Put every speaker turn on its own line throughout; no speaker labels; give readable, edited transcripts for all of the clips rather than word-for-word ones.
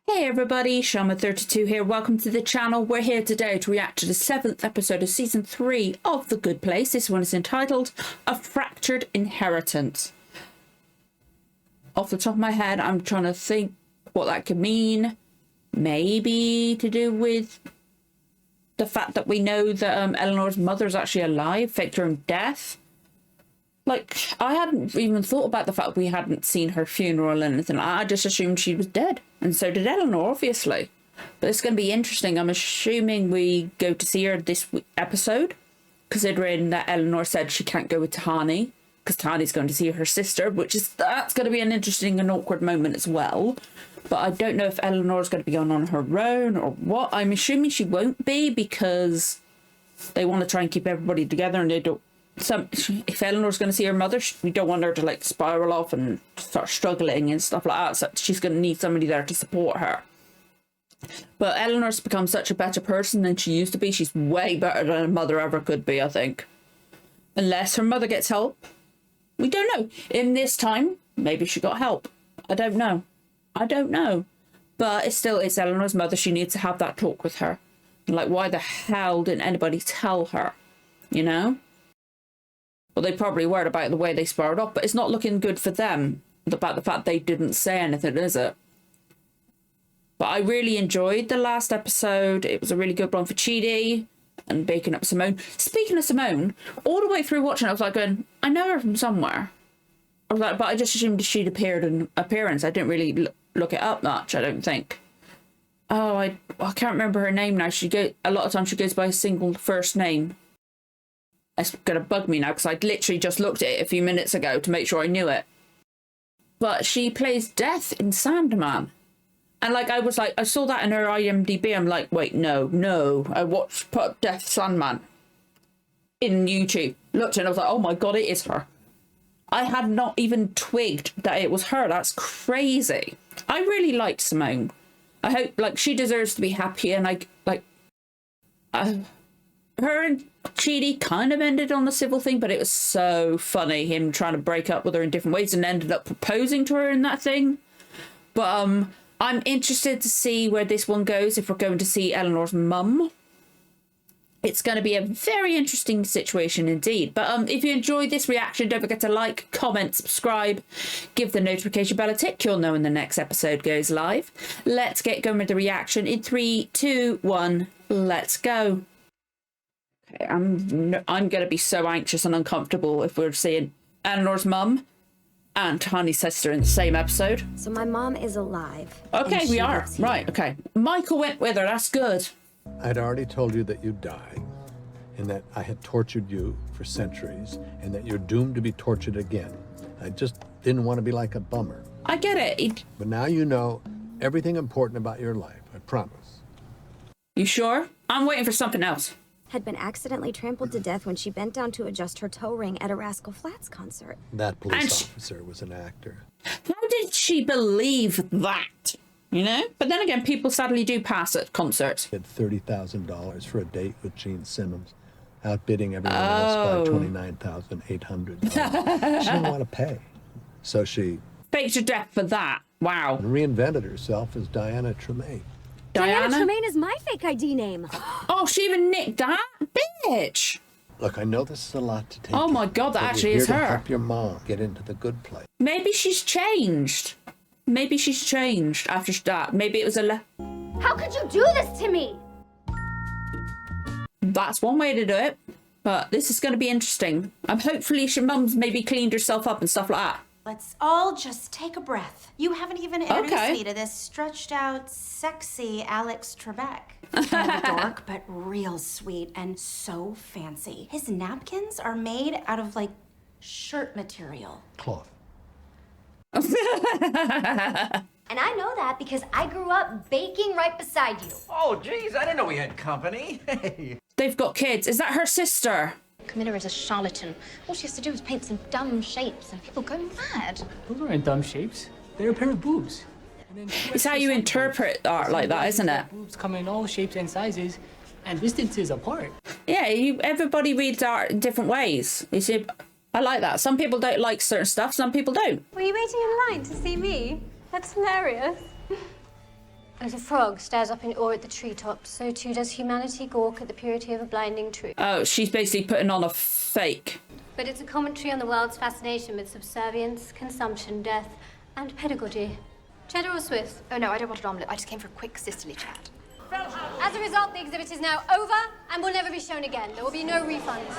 Hey everybody, Shama32 here. Welcome to the channel. We're here today to react to the 7th episode of Season 3 of The Good Place. This one is entitled A Fractured Inheritance. Off the top of my head, I'm trying to think what that could mean. Maybe to do with the fact that we know that Eleanor's mother is actually alive, faked her own death. Like, I hadn't even thought about the fact we hadn't seen her funeral or anything. I just assumed she was dead. And so did Eleanor, obviously. But it's going to be interesting. I'm assuming we go to see her this episode, considering that Eleanor said she can't go with Tahani, because Tahani's going to see her sister, that's going to be an interesting and awkward moment as well. But I don't know if Eleanor's going to be on her own or what. I'm assuming she won't be, because they want to try and keep everybody together, and they don't. If Eleanor's going to see her mother, we don't want her to like spiral off and start struggling and stuff like that. So she's going to need somebody there to support her. But Eleanor's become such a better person than she used to be. She's way better than her mother ever could be, I think. Unless her mother gets help. We don't know. In this time, maybe she got help. I don't know. But it's Eleanor's mother. She needs to have that talk with her. Like, why the hell didn't anybody tell her? You know? Well, they probably were about the way they spiraled off, but it's not looking good for them about the fact they didn't say anything, is it? But I really enjoyed the last episode. It was a really good one for Chidi and baking up Simone. Speaking of Simone, all the way through watching, I was like going, I know her from somewhere. I was like, but I just assumed she'd appeared in appearance. I didn't really look it up much, I don't think. Oh, I can't remember her name now. A lot of times she goes by a single first name. It's going to bug me now because I'd literally just looked at it a few minutes ago to make sure I knew it. But she plays Death in Sandman. And like, I saw that in her IMDb. I'm like, wait, no. I put up Death Sandman in YouTube. Looked and I was like, oh my God, it is her. I had not even twigged that it was her. That's crazy. I really liked Simone. I hope, like, she deserves to be happy. And her and Chidi kind of ended on the civil thing, but it was so funny, him trying to break up with her in different ways and ended up proposing to her in that thing. But I'm interested to see where this one goes, if we're going to see Eleanor's mum. It's going to be a very interesting situation indeed. But if you enjoyed this reaction, don't forget to like, comment, subscribe, give the notification bell a tick. You'll know when the next episode goes live. Let's get going with the reaction in 3, 2, 1, let's go. Okay, I'm going to be so anxious and uncomfortable if we're seeing Eleanor's mum and Tahani's sister in the same episode.
So my mom is alive.
Okay, we are. Right, okay. Michael went with her. That's good.
I'd already told you that you'd die, and that I had tortured you for centuries, and that you're doomed to be tortured again. I just didn't want to be like a bummer.
I get it.
But now you know everything important about your life, I promise.
You sure? I'm waiting for something else.
Had been accidentally trampled to death when she bent down to adjust her toe ring at a Rascal Flatts concert.
That police officer was an actor.
How did she believe that? You know? But then again, people sadly do pass at concerts.
Had $30,000 for a date with Gene Simmons, outbidding everyone else by $29,800. She didn't want to pay, so she
faked her death for that. Wow.
Reinvented herself as Diana Tremaine.
Diana Tremaine is my fake ID name.
Oh, she even nicked that? Bitch!
Look, I know this is a lot to take.
Oh my God, that actually is her.
To help your mom get into the good place.
Maybe she's changed. Maybe she's changed after that. Maybe it was
How could you do this to me?
That's one way to do it. But this is going to be interesting. Hopefully your mum's maybe cleaned herself up and stuff like that.
Let's all just take a breath. You haven't even introduced me to this stretched out, sexy Alex Trebek. Kind of a dork, but real sweet and so fancy. His napkins are made out of, like, shirt material.
Cloth.
And I know that because I grew up baking right beside you.
Oh, geez, I didn't know we had company. Hey.
They've got kids. Is that her sister?
Camilla is a charlatan. All she has to do is paint some dumb shapes and people go mad.
Those aren't dumb shapes. They're a pair of boobs.
It's how you interpret art like that, isn't it?
Boobs come in all shapes and sizes and distances apart.
Yeah, everybody reads art in different ways. You see, I like that. Some people don't like certain stuff, some people don't.
Were you waiting in line to see me? That's hilarious. As a frog stares up in awe at the treetops, so too does humanity gawk at the purity of a blinding truth.
Oh, she's basically putting on a fake.
But it's a commentary on the world's fascination with subservience, consumption, death, and pedagogy. Cheddar or Swiss?
Oh no, I don't want an omelette. I just came for a quick sisterly chat.
As a result, the exhibit is now over and will never be shown again. There will be no refunds.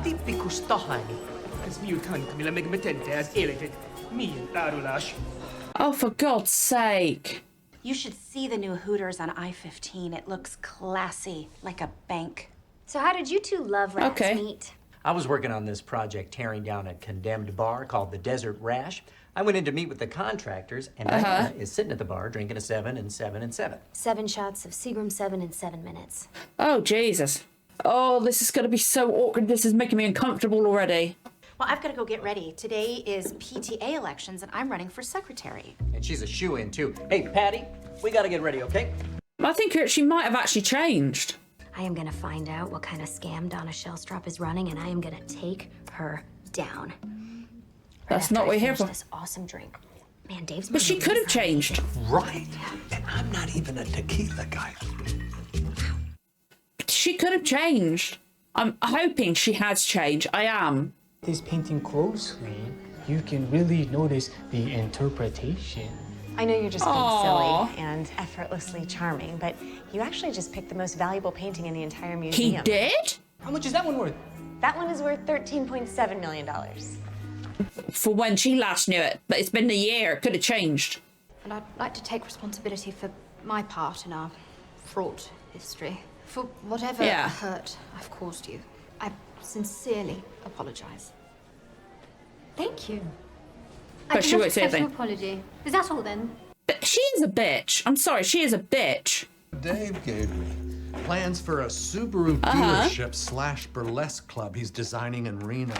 Tipikus Tahani. Ez miután Camilla megmetente az életet, milyen tárolás.
Oh, for God's sake.
You should see the new Hooters on I-15. It looks classy, like a bank.
So how did you two love rats meet?
I was working on this project tearing down a condemned bar called the Desert Rash. I went in to meet with the contractors, and Diana is sitting at the bar drinking a 7 and 7 and 7.
7 shots of Seagram 7 in 7 minutes.
Oh, Jesus. Oh, this is going to be so awkward. This is making me uncomfortable already.
Well, I've got to go get ready. Today is PTA elections, and I'm running for secretary.
And she's a shoo-in, too. Hey, Patty, we got to get ready, okay?
I think she might have actually changed.
I am going to find out what kind of scam Donna Shellstrop is running, and I am going to take her down.
That's not what we're here for.
This awesome drink. Man, Dave's.
But she could have changed.
Right. And I'm not even a tequila guy.
She could have changed. I'm hoping she has changed. I am.
This painting closely, you can really notice the interpretation.
I know you're just being
Aww.
silly and effortlessly charming, but you actually just picked the most valuable painting in the entire
He
museum.
did?
How much is that one worth?
That one is worth $13.7 million.
For when she last knew it. But it's been a year. Could have changed.
And I'd like to take responsibility for my part in our fraught history. For whatever hurt I've caused you. I sincerely apologize.
Thank you.
But she won't say
accept your
anything.
apology. Is that all then?
But she is a bitch. I'm sorry. She is a bitch.
Dave gave me plans for a Subaru dealership / burlesque club he's designing in Reno.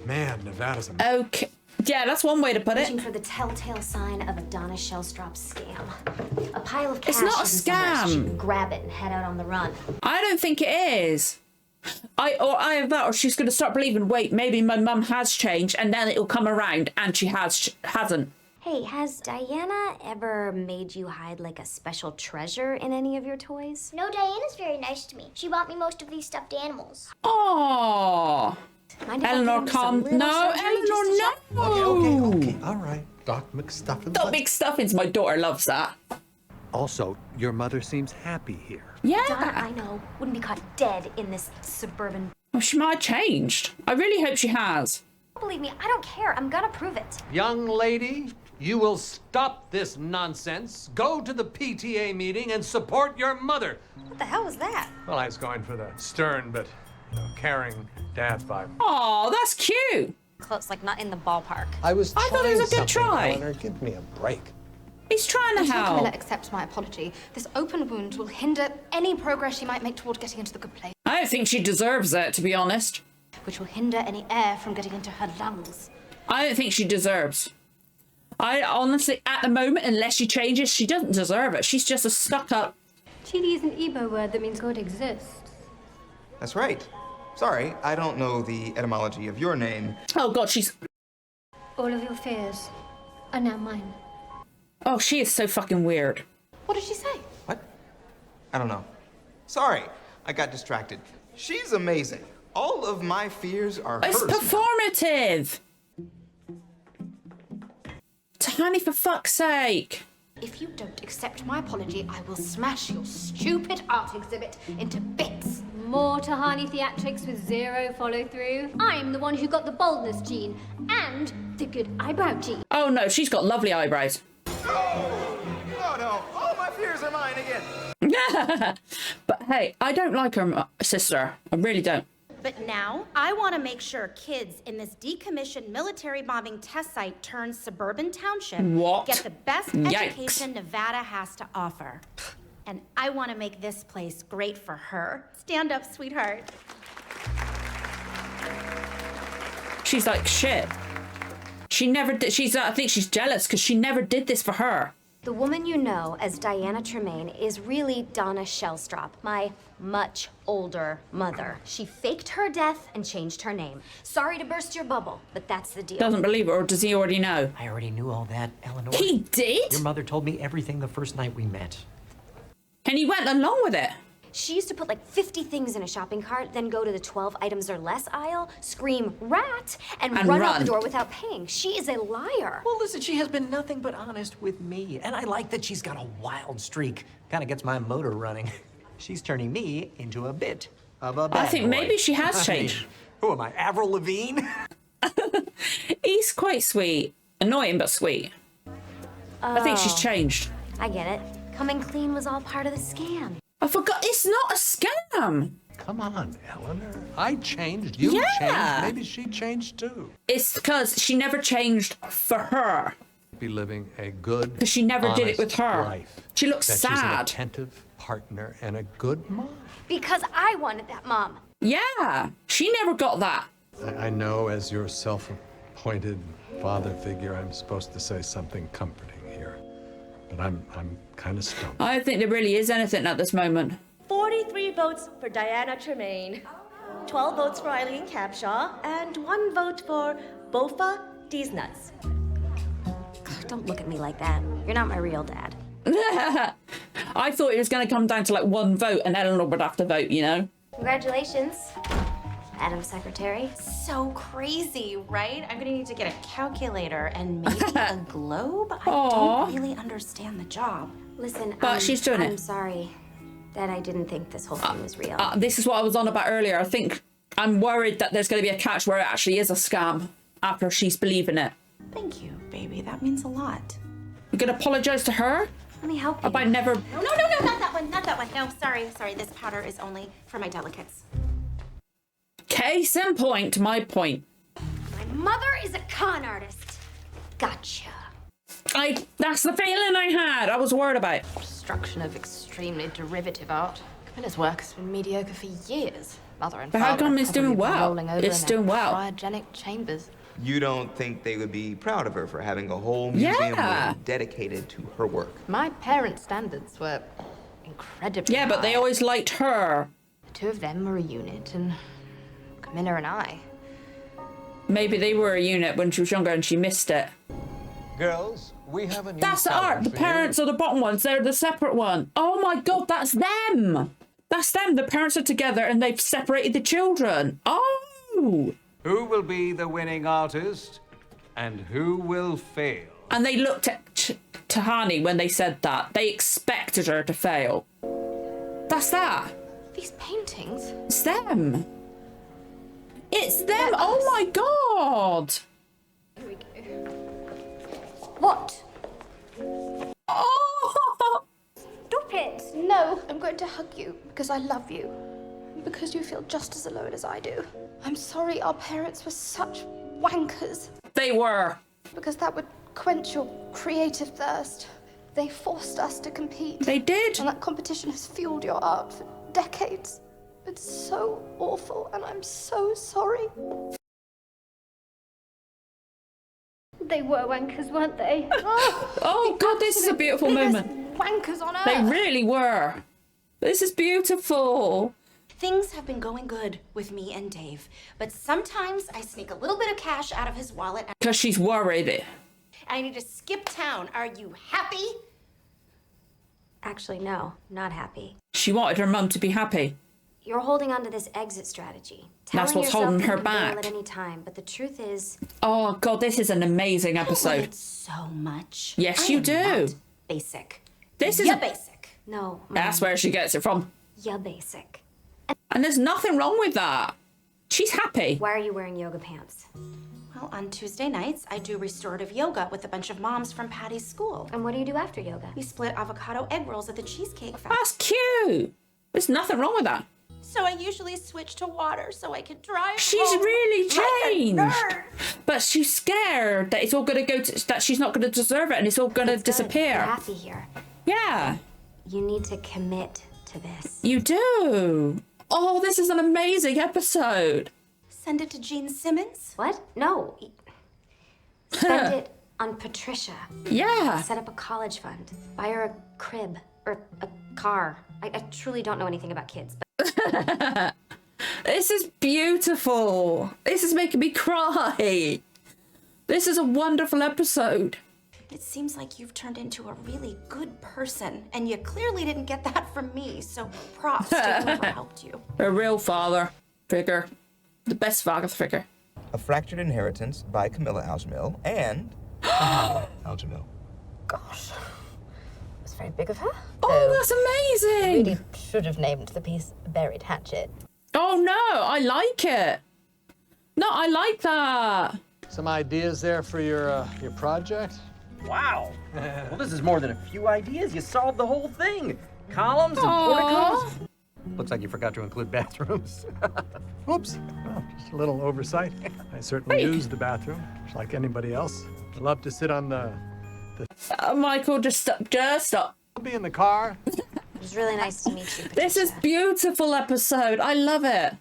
Man, Nevada's a...
Okay. Yeah, that's one way to put
Looking
it.
for the telltale sign of a Donna Shellstrop scam. A pile of cash.
It's not a
hidden somewhere, so she
scam.
can grab it and head out on the run.
I don't think it is. I have that, or she's going to start believing, wait, maybe my mum has changed, and then it'll come around, and she hasn't.
Hey, has Diana ever made you hide like a special treasure in any of your toys?
No, Diana's very nice to me. She bought me most of these stuffed animals.
Oh.
Mind if I
Eleanor,
give him some
calm.
little
No,
surgery just to
Eleanor,
check?
no.
Okay. All right. Doc McStuffins.
Doc McStuffins, my daughter loves that.
Also, your mother seems happy here.
Yeah.
Donna, I know, wouldn't be caught dead in this suburban...
Well, she might have changed. I really hope she has.
Believe me, I don't care. I'm gonna prove it.
Young lady, you will stop this nonsense, go to the PTA meeting, and support your mother.
What the hell was that?
Well, I was going for the stern but, caring dad vibe.
Oh, that's cute.
Close, like not in the ballpark.
I
thought it was a good try.
Eleanor, give me a break.
He's trying to
Until Camilla
help.
accepts my apology, this open wound will hinder any progress she might make toward getting into the good place,
I don't think she deserves it, to be honest.
which will hinder any air from getting into her lungs.
I don't think she deserves. I honestly, at the moment, unless she changes, she doesn't deserve it. She's just a stuck-up.
Chidi is an Igbo word that means God exists.
That's right. Sorry, I don't know the etymology of your name.
Oh, God, she's...
All of your fears are now mine.
Oh, she is so fucking weird.
What did she say?
What? I don't know. Sorry, I got distracted. She's amazing. All of my fears are
It's
hers.
performative. Tahani, for fuck's sake.
If you don't accept my apology, I will smash your stupid art exhibit into bits.
More Tahani theatrics with zero follow-through. I'm the one who got the boldness gene and the good eyebrow gene.
Oh, no, she's got lovely eyebrows.
Oh no, all my fears are mine again.
But hey, I don't like her sister. I really don't.
But now, I want to make sure kids in this decommissioned military bombing test site turned suburban township
What?
get the best
Yikes.
education Nevada has to offer. And I want to make this place great for her. Stand up, sweetheart.
She's like, shit. She never did. I think she's jealous because she never did this for her.
The woman you know as Diana Tremaine is really Donna Shellstrop, my much older mother. She faked her death and changed her name. Sorry to burst your bubble, but that's the deal.
Doesn't believe it, or does he already know?
I already knew all that, Eleanor.
He did?
Your mother told me everything the first night we met.
And he went along with it?
She used to put like 50 things in a shopping cart, then go to the 12 items or less aisle, scream rat, and run out the door without paying. She is a liar.
Well, listen, she has been nothing but honest with me. And I like that she's got a wild streak. Kind of gets my motor running. She's turning me into a bit of a bad
I think
boy.
maybe she has changed.
I mean, who am I, Avril Lavigne?
He's quite sweet. Annoying, but sweet. I think she's changed.
I get it. Coming clean was all part of the scam.
I forgot, it's not a scam.
Come on, Eleanor. I changed. You changed. Maybe she changed too.
It's because she never changed for her.
Be living a good,
Because she never did it with her.
life.
She looks
That she's an
sad.
attentive partner and a good mom.
Because I wanted that mom.
Yeah, she never got that.
I know as your self-appointed father figure, I'm supposed to say something comforting here. But I'm kind of stumped.
I don't think there really is anything at this moment.
43 votes for Diana Tremaine, 12 votes for Eileen Capshaw, and 1 vote for Bofa These Nuts.
Don't look at me like that. You're not my real dad.
I thought it was going to come down to like 1 vote and Eleanor would have to vote, you know?
Congratulations, Madam Secretary.
So crazy, right? I'm gonna need to get a calculator and maybe a globe. I
Aw.
don't really understand the job.
Listen,
But she's doing it.
I'm sorry that I didn't think this whole thing was real.
This is what I was on about earlier. I think I'm worried that there's going to be a catch where it actually is a scam after she's believing it.
Thank you, baby. That means a lot.
You're going to apologise to her?
Let me help you.
About never...
No, not that one, not that one. No, sorry. This powder is only for my delicates.
Case in point, my point.
My mother is a con artist. Gotcha.
That's the feeling I had. I was worried about it.
Destruction of extremely derivative art. Camilla's work has been mediocre for years. Mother and
But how
father
come
are
it's doing
probably
well?
rolling over
It's
in
doing
their
well.
cryogenic chambers.
You don't think they would be proud of her for having a whole museum
Yeah.
room dedicated to her work?
My parents' standards were incredibly
Yeah, but they
high.
always liked her.
The two of them were a unit, and Camilla and I.
Maybe they were a unit when she was younger and she missed it.
Girls, we have a new
That's the art. The parents are the bottom ones. They're the separate one. Oh my God, that's them. That's them. The parents are together and they've separated the children. Oh.
Who will be the winning artist and who will fail?
And they looked at Tahani when they said that. They expected her to fail. That's that.
These paintings?
It's them. It's them. Oh my God.
Here we go. What?
Oh.
Stop it! No, I'm going to hug you because I love you. Because you feel just as alone as I do. I'm sorry our parents were such wankers.
They were.
Because that would quench your creative thirst. They forced us to compete.
They did.
And that competition has fueled your art for decades. It's so awful, and I'm so sorry.
They were wankers, weren't they?
Oh God, this is a beautiful moment.
Wankers on earth.
They really were. This is beautiful.
Things have been going good with me and Dave, but sometimes I sneak a little bit of cash out of his wallet and
Because she's worried.
I need to skip town. Are you happy?
Actually, no, not happy.
She wanted her mum to be happy.
You're holding on to this exit strategy.
That's
Telling
what's
yourself
holding
that
her
you can bail
back.
at any time, but the truth is,
Oh God, this is an amazing
I love
episode.
it so much.
Yes,
I
you
am
do.
not basic.
This is
You're basic.
no,
That's where she gets it from.
you're basic.
And there's nothing wrong with that. She's happy.
Why are you wearing yoga pants?
Well, on Tuesday nights, I do restorative yoga with a bunch of moms from Patty's school.
And what do you do after yoga?
We split avocado egg rolls at the Cheesecake Factory.
That's cute. There's nothing wrong with that.
So I usually switch to water so I can drive
She's
home
really
like a
changed.
nerd.
But she's scared that it's all going to go to, that she's not going to deserve it and it's all going to
You're
disappear.
happy here.
Yeah,
You need to commit to this.
you do. Oh, this is an amazing episode.
Send it to Gene Simmons?
What? No. Spend it on Patricia.
Yeah.
Set up a college fund. Buy her a crib or a car. I truly don't know anything about kids, but
This is beautiful. This is making me cry. This is a wonderful episode.
It seems like you've turned into a really good person, and you clearly didn't get that from me, so props to whoever helped you.
A real father figure. The best father figure.
A Fractured Inheritance by Camilla Aljamil and Tahani Aljamil.
Gosh. That's very big of her.
Oh, that's amazing.
Really should have named the piece Buried Hatchet.
Oh, no, I like it. No, I like that.
Some ideas there for your project?
Wow. Well, this is more than a few ideas. You solved the whole thing. Columns and
Aw.
porticos. Looks like you forgot to include bathrooms.
Oops. Well, just a little oversight. I certainly use the bathroom, just like anybody else. I love to sit on the
Michael, just stop. Just stop.
I'll be in the car.
it was really nice to meet you, Patricia.
This is beautiful episode. I love it.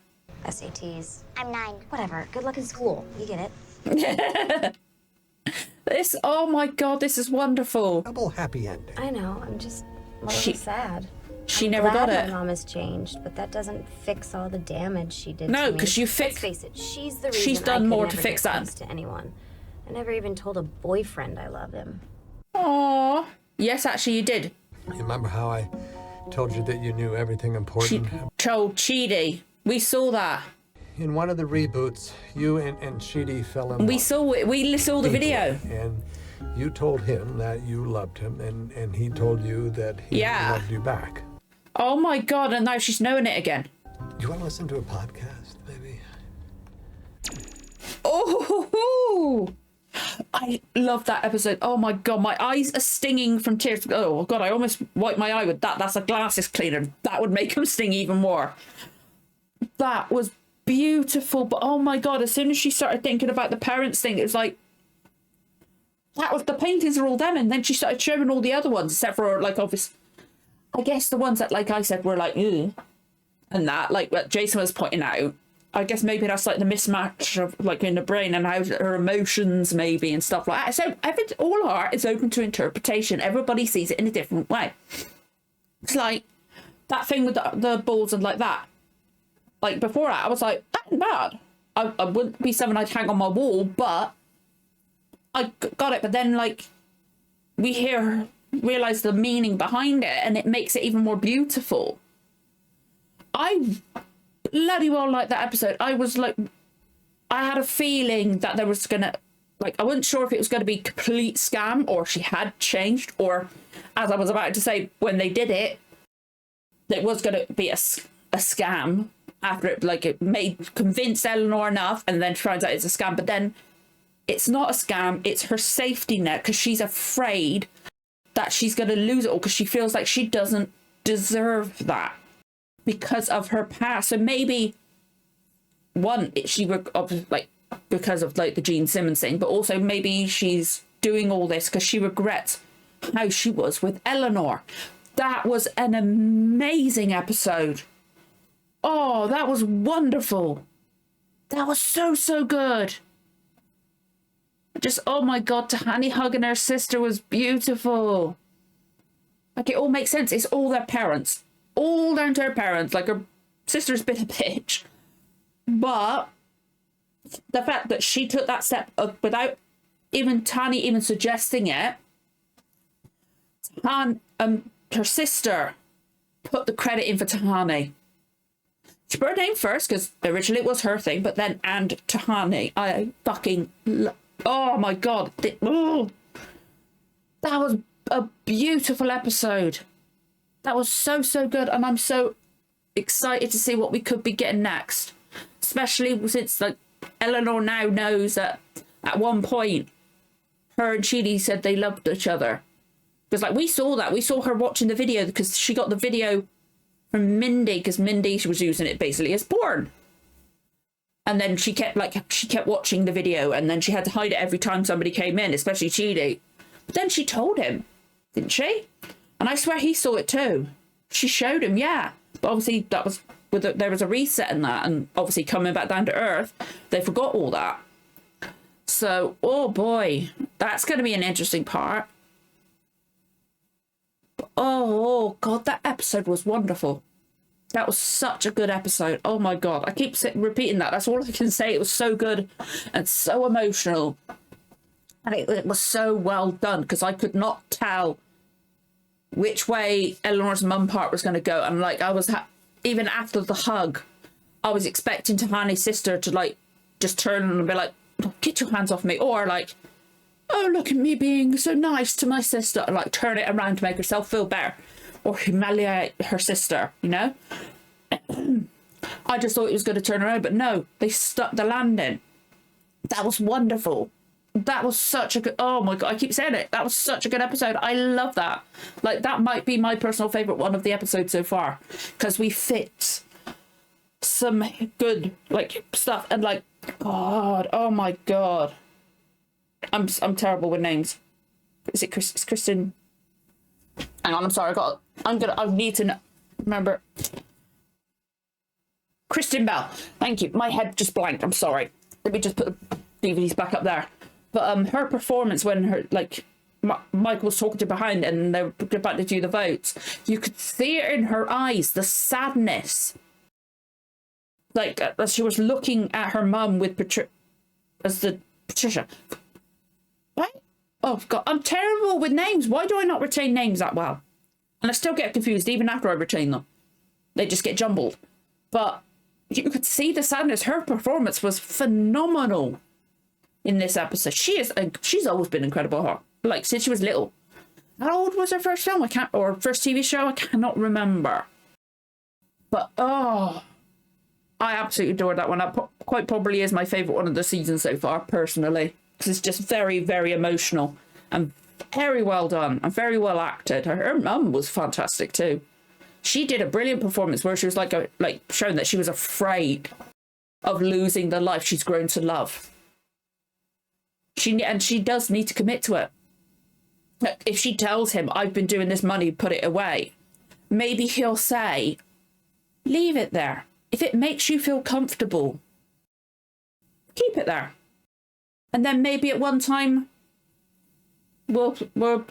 SATs.
I'm 9.
Whatever. Good luck in school. You get it.
This, oh my God, this is wonderful.
Double happy ending.
I know. I'm just a little
She-
sad.
She
I'm
never
glad
got it.
My mom has changed, but that doesn't fix all the damage she did
No,
to me.
'cause you
Let's face it, she's the reason
she's done
I could
more
never
to fix
get
that.
close to anyone. I never even told a boyfriend I love him.
Aw. Yes, actually, you did.
You remember how I told you that you knew everything important?
Told Chidi. We saw that.
In one of the reboots, you and Chidi fell in
We
love.
saw it. We saw the video.
And you told him that you loved him, and he told you that he
Yeah.
loved you back.
Oh my God, and now she's knowing it again.
Do you want to listen to a podcast, maybe?
Oh, I love that episode. Oh my God, my eyes are stinging from tears. Oh God, I almost wiped my eye with that. That's a glasses cleaner. That would make them sting even more. That was beautiful, but oh my God, as soon as she started thinking about the parents thing, it was like, that was, the paintings are all them, and then she started showing all the other ones, except for, like, obvious, I guess the ones that, like I said, were like, ugh, and that, like what Jason was pointing out. I guess maybe that's like the mismatch of, like, in the brain and how her emotions maybe and stuff like that. So all art is open to interpretation. Everybody sees it in a different way. It's like that thing with the balls and like that. Like before that, I was like, that ain't bad. I wouldn't be something I'd hang on my wall, but I got it. But then, like, we realize the meaning behind it, and it makes it even more beautiful. I bloody well like that episode. I was like, I had a feeling that there was gonna, like, I wasn't sure if it was gonna be complete scam or she had changed, or as I was about to say, when they did it, it was gonna be a scam after it, like, it convinced Eleanor enough, and then turns out it's a scam. But then it's not a scam, it's her safety net, because she's afraid that she's going to lose it all, because she feels like she doesn't deserve that because of her past. So maybe she like because of like the Gene Simmons thing, but also maybe she's doing all this because she regrets how she was with Eleanor. That was an amazing episode. Oh, that was wonderful. That was so good. Just, oh my God, Tahani hugging her sister was beautiful. Like, it all makes sense. It's all their parents. All down to her parents. Like, her sister's been a bitch. But the fact that she took that step without Tahani even suggesting it, her sister put the credit in for Tahani. She put her name first, because originally it was her thing, but then, and Tahani. I fucking oh my God. That was a beautiful episode. That was so good, and I'm so excited to see what we could be getting next. Especially since, like, Eleanor now knows that at one point her and Chidi said they loved each other. Because, like, we saw her watching the video, because she got the video from Mindy, because Mindy, she was using it basically as porn. And then she kept watching the video, and then she had to hide it every time somebody came in, especially Chidi. But then she told him, didn't she? And I swear he saw it too. She showed him, yeah. But obviously that was there was a reset in that, and obviously coming back down to earth, they forgot all that. So, oh boy, that's going to be an interesting part. Oh God, that episode was wonderful. That was such a good episode. Oh my God, I keep repeating that. That's all I can say. It was so good and so emotional. And it was so well done because I could not tell which way Eleanor's mum part was going to go. And like, I was, even after the hug, I was expecting Tahani's sister to like, just turn and be like, get your hands off me. Or like, oh, look at me being so nice to my sister. And like, turn it around to make herself feel better. Or humiliate her sister, you know? I just thought it was going to turn around, but no, they stuck the landing. That was wonderful. That was such a good, oh my God, I keep saying it. That was such a good episode. I love that. Like, that might be my personal favourite one of the episodes so far. Because we fit some good, like, stuff. And like, God, oh my God. I'm terrible with names. Is it Kristen? Hang on, I'm sorry. I need to remember. Kristen Bell. Thank you. My head just blanked. I'm sorry. Let me just put the DVDs back up there. But her performance when her, like, Michael was talking to behind and they were about to do the votes, you could see it in her eyes, the sadness. Like, as she was looking at her mum with Patricia. What? Oh, God, I'm terrible with names. Why do I not retain names that well? And I still get confused even after I retain them. They just get jumbled. But you could see the sadness. Her performance was phenomenal in this episode. She's always been incredible, huh? Like, since she was little. How old was her first film? Or first TV show? I cannot remember. But, oh, I absolutely adored that one. That quite probably is my favourite one of the season so far, personally. Because it's just very, very emotional and very well done and very well acted. Her mum was fantastic too. She did a brilliant performance where she was like showing that she was afraid of losing the life she's grown to love. She does need to commit to it. If she tells him, I've been doing this money, put it away, maybe he'll say, leave it there. If it makes you feel comfortable, keep it there. And then maybe at one time we'll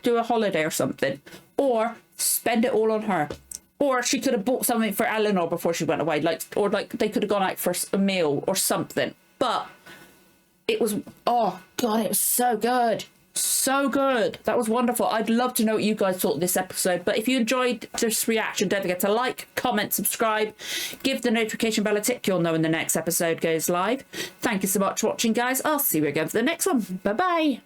do a holiday or something. Or spend it all on her. Or she could have bought something for Eleanor before she went away. Or they could have gone out for a meal or something. But it was, oh God, it was so good. So good. That was wonderful. I'd love to know what you guys thought of this episode. But if you enjoyed this reaction, don't forget to like, comment, subscribe, give the notification bell a tick. You'll know when the next episode goes live. Thank you so much for watching, guys. I'll see you again for the next one. Bye-bye.